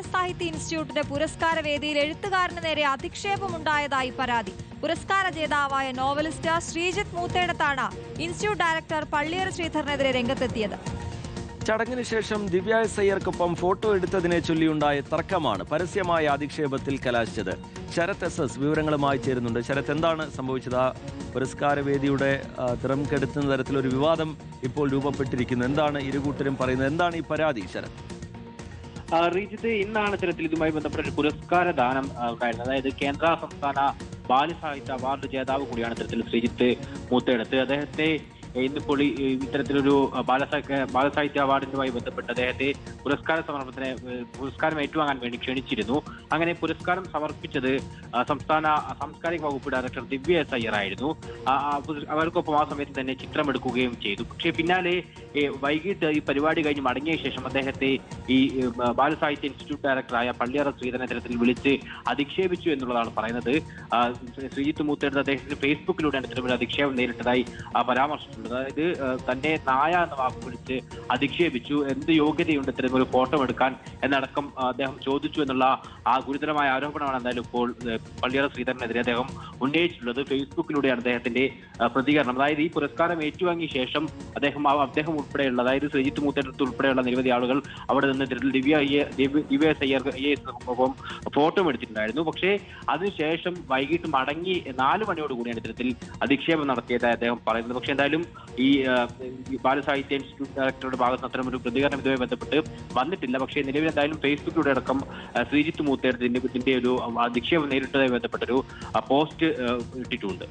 ബാലസാഹിത്യ ഇൻസ്റ്റിറ്റ്യൂട്ടിന്റെ പുരസ്കാര വേദിയിൽ എഴുത്തുകാരന് നേരെ അധിക്ഷേപമുണ്ടായതായി പരാതി. പുരസ്കാര ജേതാവായ നോവലിസ്റ്റ് ശ്രീജിത്ത് മൂത്തേടത്താണ് ഇൻസ്റ്റിറ്റ്യൂട്ട് ഡയറക്ടർ പള്ളിയറ ശ്രീധരനെതിരെ രംഗത്തെത്തിയത്. ചടങ്ങിന് ശേഷം ദിവ്യ എസ് അയ്യർക്കൊപ്പം ഫോട്ടോ എടുത്തതിനെ ചൊല്ലിയുണ്ടായ തർക്കമാണ് പരസ്യമായ അധിക്ഷേപത്തിൽ കലാശിച്ചത്. ശരത് എസ് വിവരങ്ങളുമായി ചേരുന്നുണ്ട്. ശരത്, എന്താണ് സംഭവിച്ചത്? ആ പുരസ്കാര വേദിയുടെ നിറം കെടുത്തുന്ന തരത്തിലൊരു വിവാദം ഇപ്പോൾ രൂപപ്പെട്ടിരിക്കുന്നു. എന്താണ് ഇരുകൂട്ടരും പറയുന്നത്? എന്താണ് ഈ പരാതി, ശരത്? റീജിത്ത്, ഇന്നാണ് ഇത്തരത്തിൽ ഇതുമായി ബന്ധപ്പെട്ട ഒരു പുരസ്കാര ദാനം ഉണ്ടായിരുന്നത്. അതായത് കേന്ദ്ര സംസ്ഥാന ബാലസാഹിത്യ അവാർഡ് ജേതാവ് കൂടിയാണ് ഇത്തരത്തിൽ ശ്രീജിത്ത് മൂത്തേടത്ത്. അദ്ദേഹത്തെ ഇന്നിപ്പോൾ ഇത്തരത്തിലൊരു ബാലസാഹിത്യ അവാർഡിനുമായി ബന്ധപ്പെട്ട് അദ്ദേഹത്തെ പുരസ്കാരം ഏറ്റുവാങ്ങാൻ വേണ്ടി ക്ഷണിച്ചിരുന്നു. അങ്ങനെ പുരസ്കാരം സമർപ്പിച്ചത് സംസ്ഥാന സാംസ്കാരിക വകുപ്പ് ഡയറക്ടർ ദിവ്യ എസ് അയ്യർ ആയിരുന്നു. അവർക്കൊപ്പം ആ സമയത്ത് തന്നെ ചിത്രമെടുക്കുകയും ചെയ്തു. പക്ഷേ പിന്നാലെ വൈകിട്ട് ഈ പരിപാടി കഴിഞ്ഞ് മടങ്ങിയ ശേഷം അദ്ദേഹത്തെ ഈ ബാലസാഹിത്യ ഇൻസ്റ്റിറ്റ്യൂട്ട് ഡയറക്ടറായ പള്ളിയറ ശ്രീധരൻ ഇത്തരത്തിൽ വിളിച്ച് അധിക്ഷേപിച്ചു എന്നുള്ളതാണ് പറയുന്നത്. ശ്രീജിത്ത് മൂത്തേടത്ത് അദ്ദേഹത്തിന് ഫേസ്ബുക്കിലൂടെയാണ് ഇത്തരത്തിൽ അധിക്ഷേപം നേരിട്ടതായി പരാമർശിച്ചു. അതായത് തന്നെ നായ എന്ന വാക്ക് വിളിച്ച് അധിക്ഷേപിച്ചു, എന്ത് യോഗ്യതയുണ്ട് ഇത്തരം ഒരു ഫോട്ടോ എടുക്കാൻ എന്നടക്കം അദ്ദേഹം ചോദിച്ചു എന്നുള്ള ആ ഗുരുതരമായ ആരോപണമാണ് എന്തായാലും ഇപ്പോൾ പള്ളിയറ ശ്രീധരനെതിരെ അദ്ദേഹം ഉന്നയിച്ചിട്ടുള്ളത്. ഫേസ്ബുക്കിലൂടെയാണ് അദ്ദേഹത്തിന്റെ പ്രതികരണം. അതായത് ഈ പുരസ്കാരം ഏറ്റുവാങ്ങിയ ശേഷം അദ്ദേഹം ഉൾപ്പെടെയുള്ള, അതായത് ശ്രീജിത്ത് മൂത്തേടത്ത് ഉൾപ്പെടെയുള്ള നിരവധി ആളുകൾ അവിടെ നിന്ന് ദിവ്യ എസ് അയ്യർക്കൊപ്പം ഫോട്ടോ എടുത്തിട്ടുണ്ടായിരുന്നു. പക്ഷേ അതിനുശേഷം വൈകിട്ട് മടങ്ങി 4 മണിയോടുകൂടിയാണ് ഇത്തരത്തിൽ അധിക്ഷേപം നടത്തിയതായി അദ്ദേഹം പറയുന്നത്. പക്ഷേ എന്തായാലും ഈ ബാലസാഹിത്യ ഇൻസ്റ്റിറ്റ്യൂട്ട് ഡയറക്ടറുടെ ഭാഗത്ത് അത്തരം ഒരു പ്രതികരണം ഇതുമായി ബന്ധപ്പെട്ട് വന്നിട്ടില്ല. പക്ഷേ നിലവിൽ എന്തായാലും ഫേസ്ബുക്കിലൂടെ അടക്കം ശ്രീജിത്ത് മൂത്തേടത്ത് ഇതിന്റെ ഒരു അധിക്ഷേപം നേരിട്ടതുമായി ബന്ധപ്പെട്ടൊരു പോസ്റ്റ് ഇട്ടിട്ടുണ്ട്.